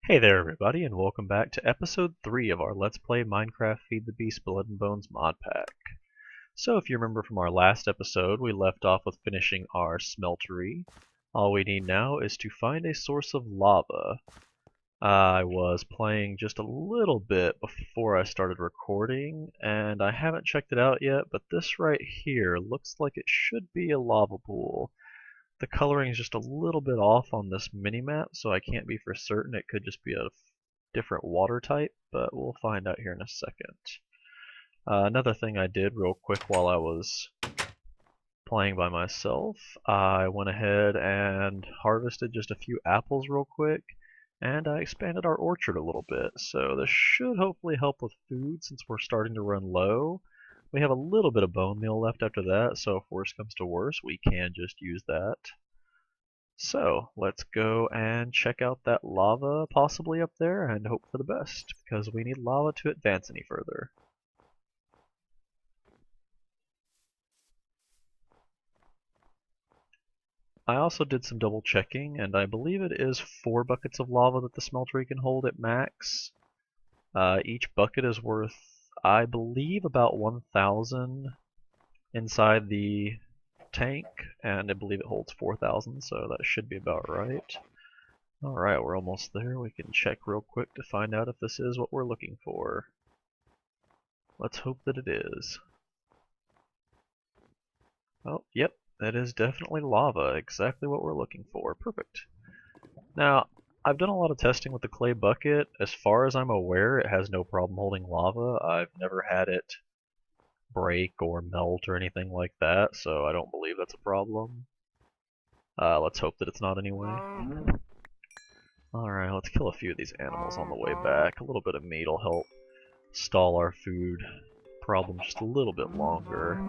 Hey there everybody, and welcome back to episode 3 of our Let's Play Minecraft Feed the Beast Bloodnbones mod pack. So if you remember from our last episode, we left off with finishing our smeltery. All we need now is to find a source of lava. I was playing just a little bit before I started recording, and I haven't checked it out yet, but this right here looks like it should be a lava pool. The coloring is just a little bit off on this mini-map, so I can't be for certain. It could just be a different water type, but we'll find out here in a second. Another thing I did real quick while I was playing by myself, I went ahead and harvested just a few apples real quick, and I expanded our orchard a little bit, so this should hopefully help with food since we're starting to run low. We have a little bit of bone meal left after that, so if worse comes to worse, we can just use that. So, let's go and check out that lava possibly up there and hope for the best, because we need lava to advance any further. I also did some double checking, and I believe it is 4 buckets of lava that the smeltery can hold at max. Each bucket is worth, I believe, about 1,000 inside the tank, and I believe it holds 4,000, so that should be about right. Alright, we're almost there. We can check real quick to find out if this is what we're looking for. Let's hope that it is. Oh, yep, that is definitely lava, exactly what we're looking for. Perfect. Now, I've done a lot of testing with the clay bucket. As far as I'm aware, it has no problem holding lava. I've never had it break or melt or anything like that, so I don't believe that's a problem. Let's hope that it's not anyway. Alright, let's kill a few of these animals on the way back. A little bit of meat will help stall our food problem just a little bit longer.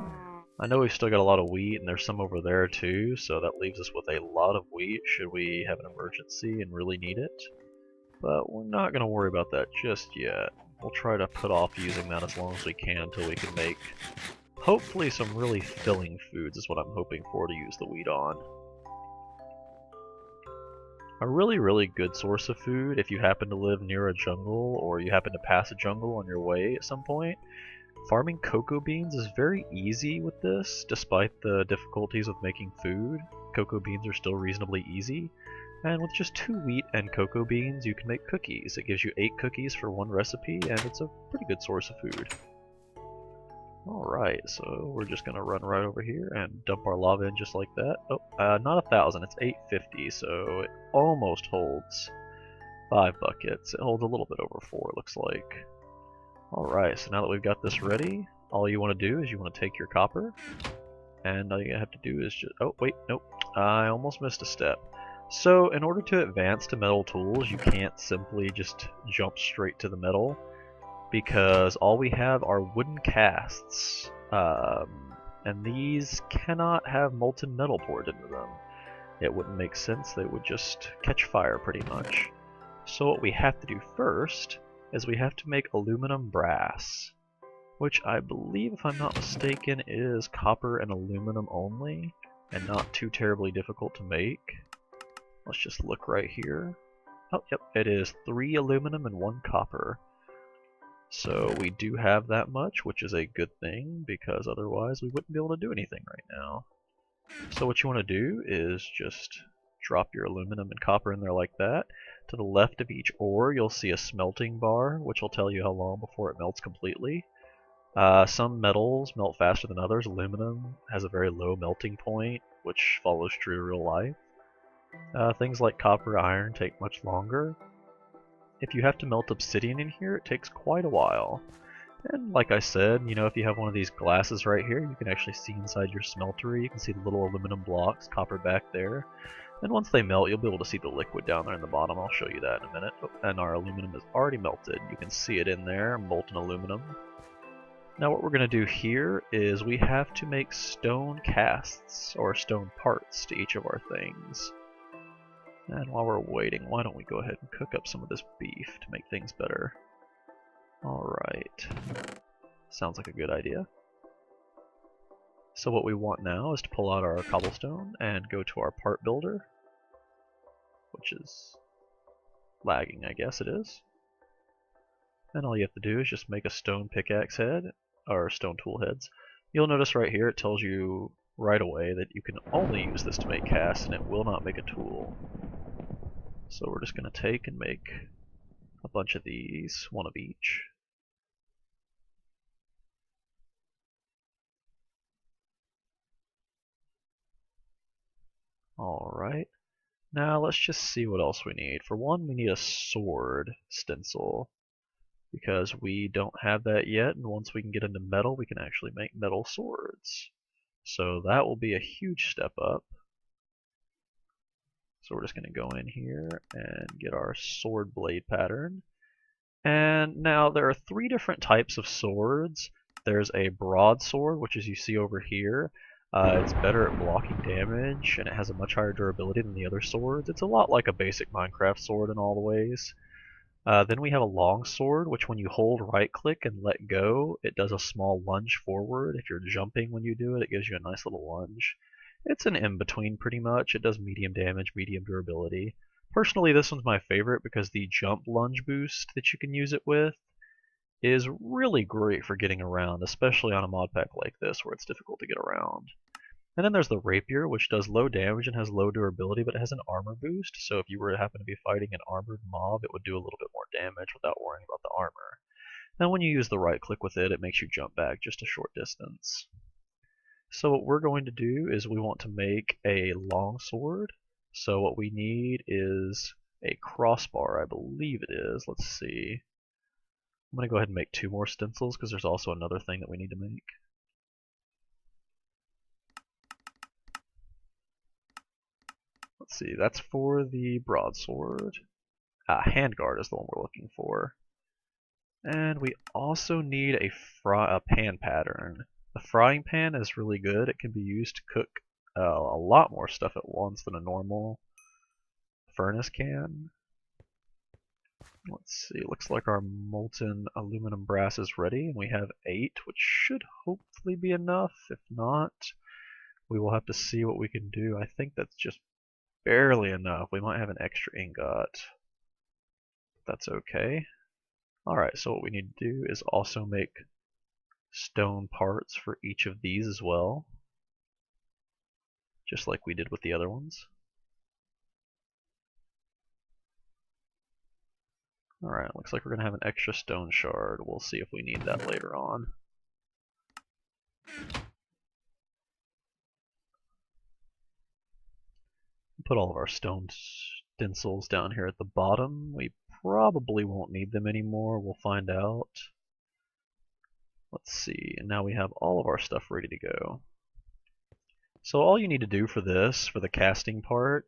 I know we've still got a lot of wheat, and there's some over there too, so that leaves us with a lot of wheat should we have an emergency and really need it. But we're not going to worry about that just yet. We'll try to put off using that as long as we can until we can make, hopefully, some really filling foods is what I'm hoping for to use the wheat on. A really good source of food, if you happen to live near a jungle or you happen to pass a jungle on your way at some point, farming cocoa beans is very easy with this, despite the difficulties with making food. Cocoa beans are still reasonably easy, and with just 2 wheat and cocoa beans you can make cookies. It gives you 8 cookies for 1 recipe, and it's a pretty good source of food. Alright, so we're just going to run right over here and dump our lava in just like that. Oh, not 1,000, it's 850, so it almost holds 5 buckets. It holds a little bit over 4, it looks like. Alright, so now that we've got this ready, all you want to do is you want to take your copper, and all you have to do is just... oh, wait, nope, I almost missed a step. So, in order to advance to metal tools, you can't simply just jump straight to the metal, because all we have are wooden casts, and these cannot have molten metal poured into them. It wouldn't make sense, they would just catch fire pretty much. So what we have to do first is we have to make aluminum brass, which I believe, if I'm not mistaken, is copper and aluminum only, and not too terribly difficult to make. Let's just look right here. Oh, yep, it is 3 aluminum and 1 copper. So we do have that much, which is a good thing, because otherwise we wouldn't be able to do anything right now. So what you want to do is just drop your aluminum and copper in there like that. To the left of each ore you'll see a smelting bar, which will tell you how long before it melts completely. Some metals melt faster than others. Aluminum has a very low melting point, which follows true to real life. Things like copper and iron take much longer. If you have to melt obsidian in here, it takes quite a while. And like I said, you know, if you have one of these glasses right here, you can actually see inside your smeltery. You can see the little aluminum blocks, copper back there. And once they melt, you'll be able to see the liquid down there in the bottom. I'll show you that in a minute. Oh, and our aluminum is already melted. You can see it in there, molten aluminum. Now what we're going to do here is we have to make stone casts, or stone parts, to each of our things. And while we're waiting, why don't we go ahead and cook up some of this beef to make things better. Alright. Sounds like a good idea. So what we want now is to pull out our cobblestone and go to our part builder, which is lagging, I guess it is. And all you have to do is just make a stone pickaxe head, or stone tool heads. You'll notice right here it tells you right away that you can only use this to make casts and it will not make a tool. So we're just going to take and make a bunch of these, one of each. Alright, now let's just see what else we need. For one, we need a sword stencil, because we don't have that yet, and once we can get into metal, we can actually make metal swords. So that will be a huge step up. So we're just going to go in here and get our sword blade pattern. And now there are three different types of swords. There's a broadsword, which as you see over here, it's better at blocking damage and it has a much higher durability than the other swords. It's a lot like a basic Minecraft sword in all the ways. Then we have a long sword, which when you hold right click and let go, it does a small lunge forward. If you're jumping when you do it, it gives you a nice little lunge. It's an in-between pretty much. It does medium damage, medium durability. Personally, this one's my favorite because the jump lunge boost that you can use it with is really great for getting around, especially on a mod pack like this where it's difficult to get around. And then there's the rapier, which does low damage and has low durability, but it has an armor boost, so if you were to happen to be fighting an armored mob, it would do a little bit more damage without worrying about the armor. Now when you use the right click with it, it makes you jump back just a short distance. So what we're going to do is we want to make a long sword. So what we need is a crossbar, I believe it is. Let's see. I'm going to go ahead and make 2 more stencils because there's also another thing that we need to make. Let's see, that's for the broadsword. Handguard is the one we're looking for. And we also need a pan pattern. The frying pan is really good. It can be used to cook a lot more stuff at once than a normal furnace can. Let's see, looks like our molten aluminum brass is ready, and we have 8, which should hopefully be enough. If not, we will have to see what we can do. I think that's just barely enough. We might have an extra ingot. That's okay. Alright, so what we need to do is also make stone parts for each of these as well, just like we did with the other ones. Alright, looks like we're going to have an extra stone shard. We'll see if we need that later on. Put all of our stone stencils down here at the bottom. We probably won't need them anymore. We'll find out. Let's see, and now we have all of our stuff ready to go. So all you need to do for this, for the casting part,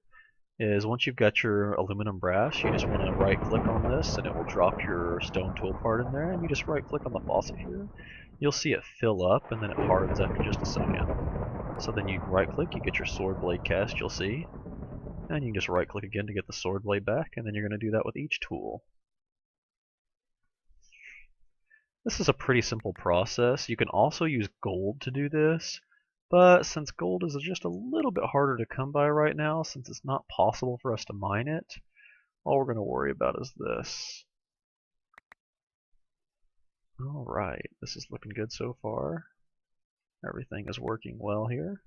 is once you've got your aluminum brass, you just want to right click on this and it will drop your stone tool part in there, and you just right click on the faucet here. You'll see it fill up and then it hardens after just a second. So then you right click, you get your sword blade cast, you'll see, and you can just right click again to get the sword blade back, and then you're going to do that with each tool. This is a pretty simple process. You can also use gold to do this, but since gold is just a little bit harder to come by right now, since it's not possible for us to mine it, all we're going to worry about is this. Alright, this is looking good so far. Everything is working well here.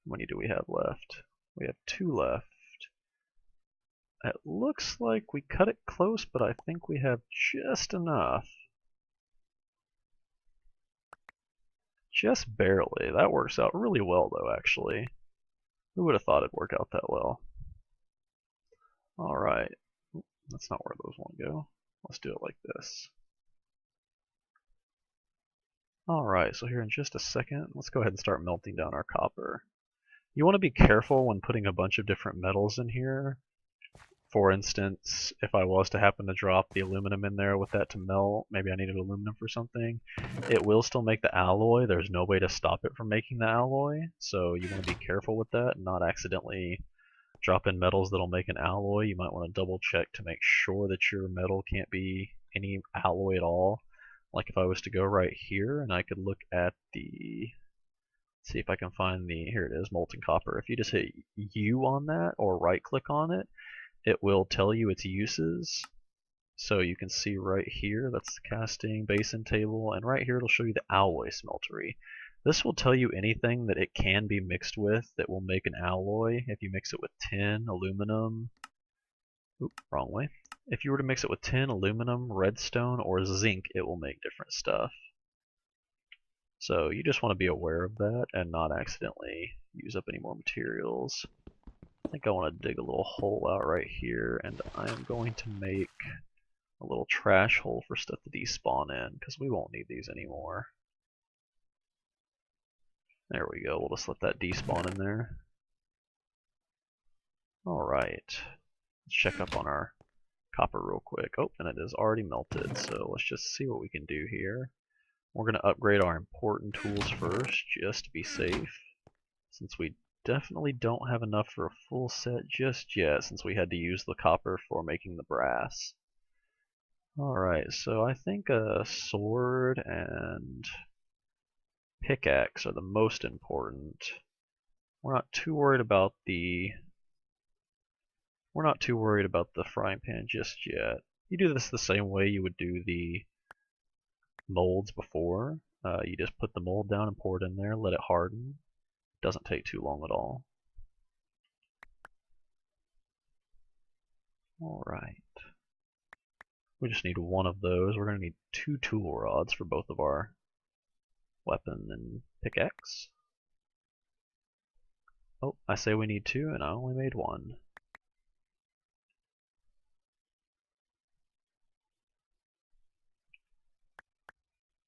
How many do we have left? We have 2 left. It looks like we cut it close, but I think we have just enough. Just barely. That works out really well though, actually. Who would have thought it'd work out that well? Alright. That's not where those want to go. Let's do it like this. Alright, so here in just a second, let's go ahead and start melting down our copper. You want to be careful when putting a bunch of different metals in here. For instance, if I was to happen to drop the aluminum in there with that to melt, maybe I needed aluminum for something, it will still make the alloy. There's no way to stop it from making the alloy, so you want to be careful with that and not accidentally drop in metals that'll make an alloy. You might want to double check to make sure that your metal can't be any alloy at all. Like if I was to go right here and I could look at the, see if I can find the, here it is, molten copper. If you just hit U on that or right click on it, it will tell you its uses. So you can see right here, that's the casting basin table, and right here it'll show you the alloy smeltery. This will tell you anything that it can be mixed with that will make an alloy. If you mix it with tin, aluminum, wrong way. If you were to mix it with tin, aluminum, redstone, or zinc, it will make different stuff. So you just want to be aware of that and not accidentally use up any more materials. I think I want to dig a little hole out right here, and I am going to make a little trash hole for stuff to despawn in, because we won't need these anymore. There we go, we'll just let that despawn in there. Alright, let's check up on our copper real quick. Oh, and it is already melted, so let's just see what we can do here. We're going to upgrade our important tools first, just to be safe, since we definitely don't have enough for a full set just yet, since we had to use the copper for making the brass. Alright, so I think a sword and pickaxe are the most important. We're not too worried about the frying pan just yet. You do this the same way you would do the molds before. You just put the mold down and pour it in there, let it harden. Doesn't take too long at all. Alright. We just need one of those. We're going to need 2 tool rods for both of our weapon and pickaxe. Oh, I say we need 2 and I only made 1.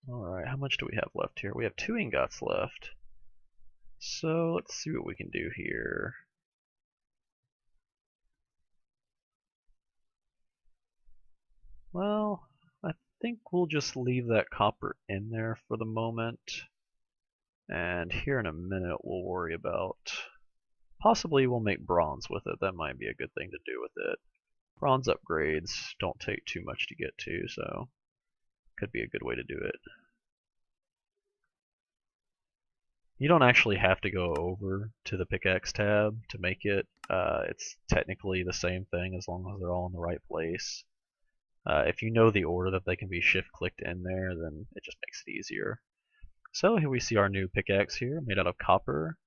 Alright, how much do we have left here? We have 2 ingots left. So let's see what we can do here. Well, I think we'll just leave that copper in there for the moment. And here in a minute we'll worry about... Possibly we'll make bronze with it. That might be a good thing to do with it. Bronze upgrades don't take too much to get to, so could be a good way to do it. You don't actually have to go over to the pickaxe tab to make it. It's technically the same thing as long as they're all in the right place. If you know the order that they can be shift-clicked in there, then it just makes it easier. So here we see our new pickaxe here, made out of copper.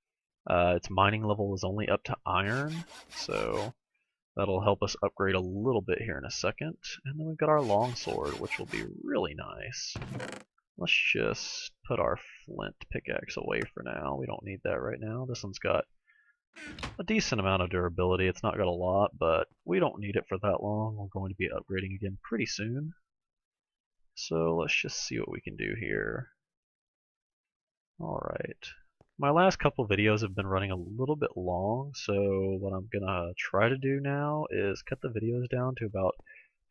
Its mining level is only up to iron, so that'll help us upgrade a little bit here in a second. And then we've got our longsword, which will be really nice. Let's just put our flint pickaxe away for now. We don't need that right now. This one's got a decent amount of durability. It's not got a lot, but we don't need it for that long. We're going to be upgrading again pretty soon. So let's just see what we can do here. Alright. My last couple videos have been running a little bit long, so what I'm gonna try to do now is cut the videos down to about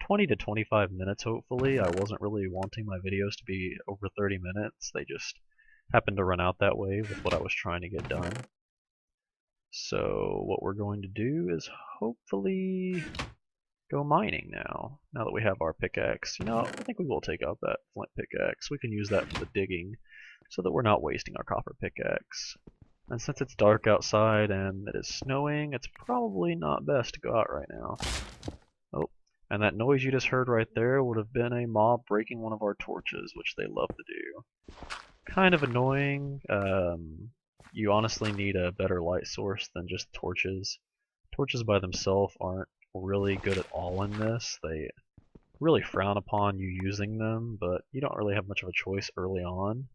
20 to 25 minutes, hopefully. I wasn't really wanting my videos to be over 30 minutes. They just happened to run out that way with what I was trying to get done. So what we're going to do is hopefully go mining now that we have our pickaxe. You know, I think we will take out that flint pickaxe. We can use that for the digging so that we're not wasting our copper pickaxe. And since it's dark outside and it is snowing, it's probably not best to go out right now. Oh, and that noise you just heard right there would have been a mob breaking one of our torches, which they love to do. Kind of annoying. You honestly need a better light source than just torches. Torches by themselves aren't really good at all in this. They really frown upon you using them, but you don't really have much of a choice early on.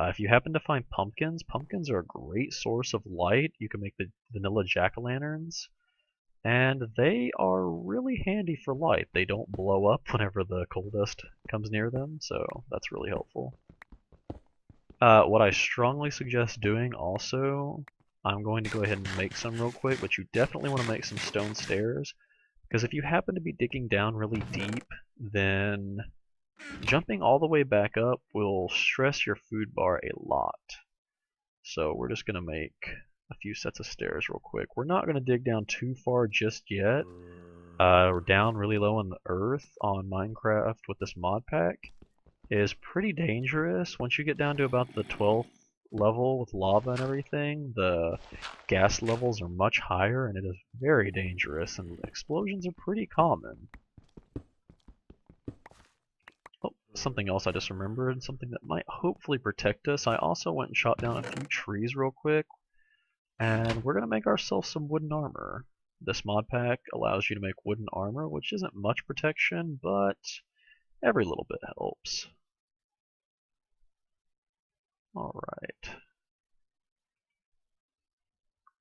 If you happen to find pumpkins, pumpkins are a great source of light. You can make the vanilla jack-o'-lanterns, and they are really handy for light. They don't blow up whenever the coal dust comes near them, so that's really helpful. What I strongly suggest doing also, I'm going to go ahead and make some real quick, but you definitely want to make some stone stairs, because if you happen to be digging down really deep, then jumping all the way back up will stress your food bar a lot. So we're just going to make a few sets of stairs real quick. We're not going to dig down too far just yet. We're down really low in the earth on Minecraft with this mod pack is pretty dangerous. Once you get down to about the 12th level with lava and everything, the gas levels are much higher and it is very dangerous, and explosions are pretty common. Oh, something else I just remembered, something that might hopefully protect us. I also went and shot down a few trees real quick, and we're going to make ourselves some wooden armor. This mod pack allows you to make wooden armor, which isn't much protection, but every little bit helps. Alright.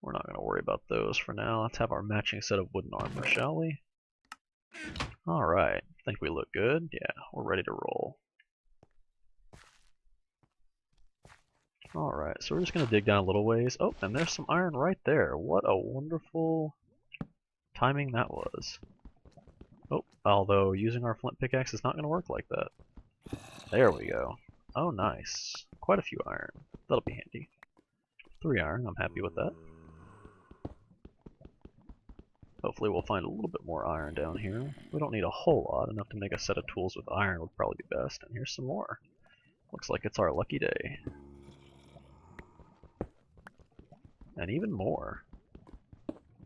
We're not going to worry about those for now. Let's have our matching set of wooden armor, shall we? Alright. Think we look good? Yeah, we're ready to roll. Alright, so we're just going to dig down a little ways. Oh, and there's some iron right there. What a wonderful timing that was. Oh, although using our flint pickaxe is not going to work like that. There we go. Oh, nice. Quite a few iron. That'll be handy. 3 iron, I'm happy with that. Hopefully we'll find a little bit more iron down here. We don't need a whole lot. Enough to make a set of tools with iron would probably be best. And here's some more. Looks like it's our lucky day. And even more.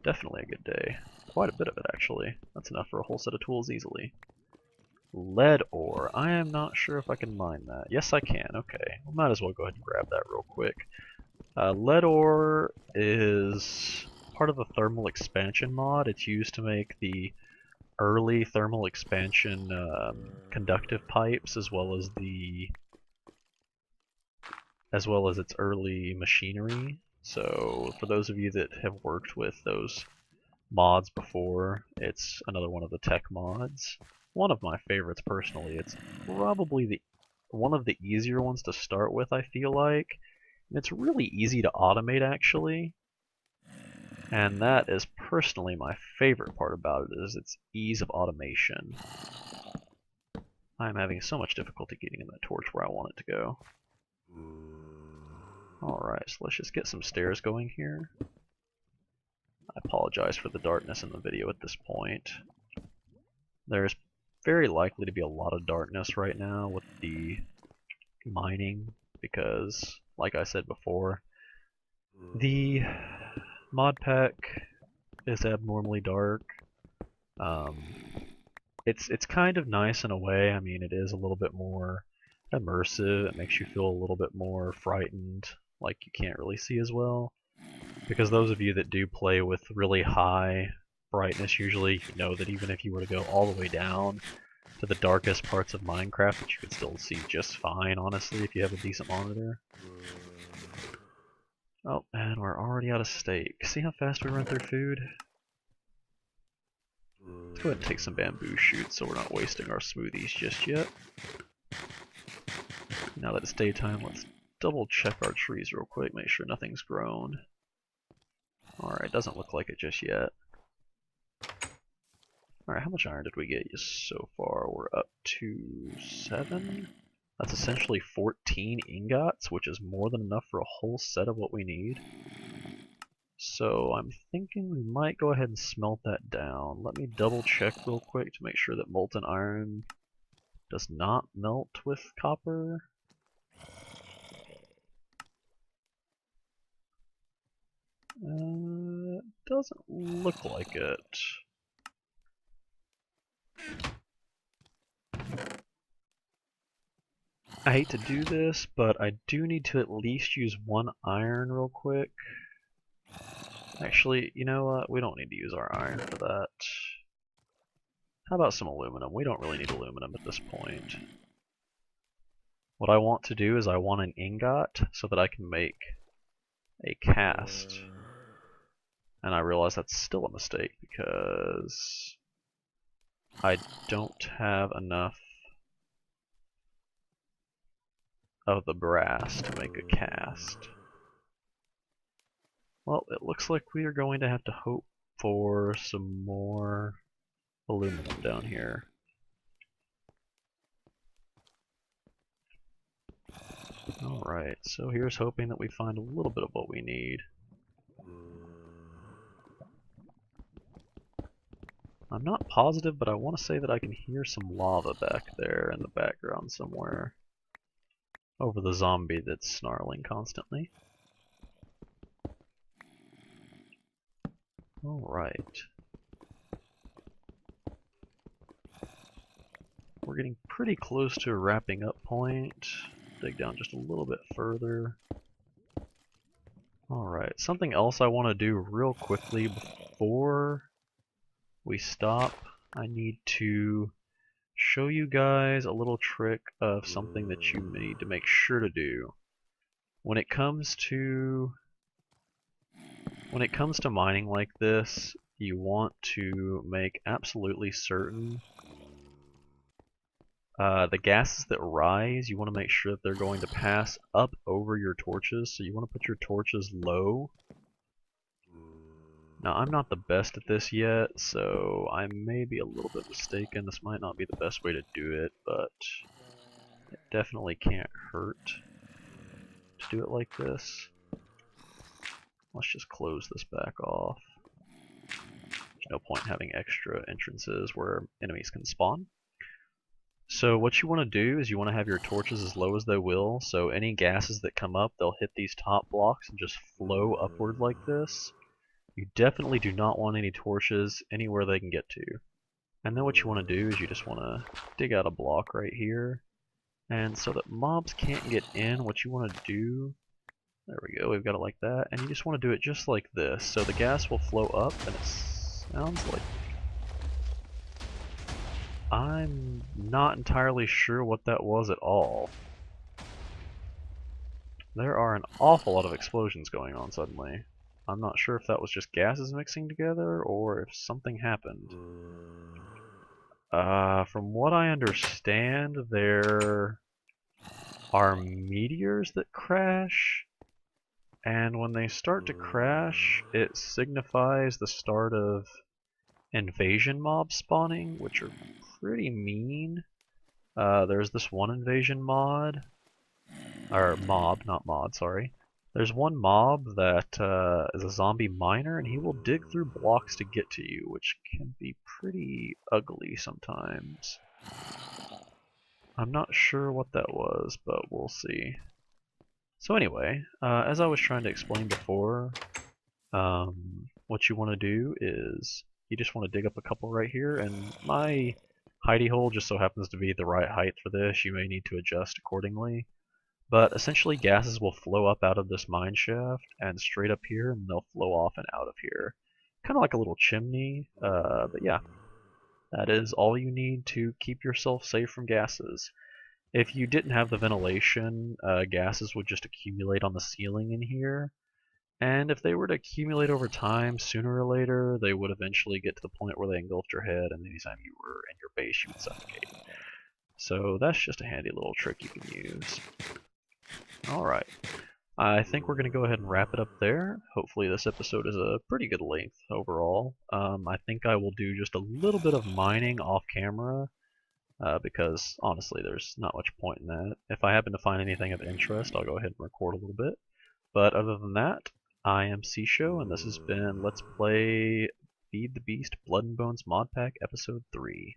Definitely a good day. Quite a bit of it, actually. That's enough for a whole set of tools easily. Lead ore. I am not sure if I can mine that. Yes, I can. Okay. We might as well go ahead and grab that real quick. Lead ore is part of the thermal expansion mod. It's used to make the early thermal expansion conductive pipes, as well as its early machinery. So for those of you that have worked with those mods before, it's another one of the tech mods. One of my favorites personally. It's probably one of the easier ones to start with, I feel like. And it's really easy to automate, actually. And that is personally my favorite part about it, is its ease of automation. I'm having so much difficulty getting in that torch where I want it to go. Alright, so let's just get some stairs going here. I apologize for the darkness in the video at this point. There's very likely to be a lot of darkness right now with the mining, because, like I said before, the mod pack is abnormally dark. It's kind of nice in a way. I mean, it is a little bit more immersive. It makes you feel a little bit more frightened, like you can't really see as well. Because those of you that do play with really high brightness, usually know that even if you were to go all the way down to the darkest parts of Minecraft, that you could still see just fine, honestly, if you have a decent monitor. Oh, and we're already out of steak. See how fast we run through food? Let's go ahead and take some bamboo shoots so we're not wasting our smoothies just yet. Now that it's daytime, let's double check our trees real quick, make sure nothing's grown. Alright, doesn't look like it just yet. Alright, how much iron did we get so far? We're up to 7? That's essentially 14 ingots, which is more than enough for a whole set of what we need. So I'm thinking we might go ahead and smelt that down. Let me double check real quick to make sure that molten iron does not melt with copper. It doesn't look like it. I hate to do this, but I do need to at least use 1 iron real quick. Actually, you know what? We don't need to use our iron for that. How about some aluminum? We don't really need aluminum at this point. What I want to do is I want an ingot so that I can make a cast. And I realize that's still a mistake because I don't have enough of the brass to make a cast. Well, it looks like we are going to have to hope for some more aluminum down here. Alright, so here's hoping that we find a little bit of what we need. I'm not positive, but I want to say that I can hear some lava back there in the background somewhere. over the zombie that's snarling constantly. Alright. We're getting pretty close to a wrapping up point. Dig down just a little bit further. Alright, something else I want to do real quickly before we stop. I need to show you guys a little trick of something that you need to make sure to do. When it comes to mining like this, you want to make absolutely certain the gases that rise, you want to make sure that they're going to pass up over your torches, so you want to put your torches low. Now, I'm not the best at this yet, so I may be a little bit mistaken. This might not be the best way to do it, but it definitely can't hurt to do it like this. Let's just close this back off. There's no point in having extra entrances where enemies can spawn. So what you want to do is you want to have your torches as low as they will, so any gases that come up, they'll hit these top blocks and just flow upward like this. You definitely do not want any torches anywhere they can get to. And then what you want to do is you just want to dig out a block right here. And so that mobs can't get in, what you want to do, there we go, we've got it like that, and you just want to do it just like this. So the gas will flow up, and it sounds like... I'm not entirely sure what that was at all. There are an awful lot of explosions going on suddenly. I'm not sure if that was just gases mixing together or if something happened. From what I understand, there are meteors that crash, and when they start to crash, it signifies the start of invasion mobs spawning, which are pretty mean. There's this one invasion mod, or mob, not mod, sorry. There's one mob that is a zombie miner, and he will dig through blocks to get to you, which can be pretty ugly sometimes. I'm not sure what that was, but we'll see. So anyway, as I was trying to explain before, what you want to do is you just want to dig up a couple right here, and my hidey hole just so happens to be the right height for this. You may need to adjust accordingly. But essentially gases will flow up out of this mine shaft and straight up here, and they'll flow off and out of here. Kind of like a little chimney, but yeah. That is all you need to keep yourself safe from gases. If you didn't have the ventilation, gases would just accumulate on the ceiling in here. And if they were to accumulate over time, sooner or later, they would eventually get to the point where they engulfed your head, and anytime you were in your base, you would suffocate. So that's just a handy little trick you can use. Alright, I think we're going to go ahead and wrap it up there. Hopefully this episode is a pretty good length overall. I think I will do just a little bit of mining off camera, because honestly there's not much point in that. If I happen to find anything of interest, I'll go ahead and record a little bit. But other than that, I am Seashow, and this has been Let's Play Feed the Beast Blood and Bones Mod Pack Episode 3.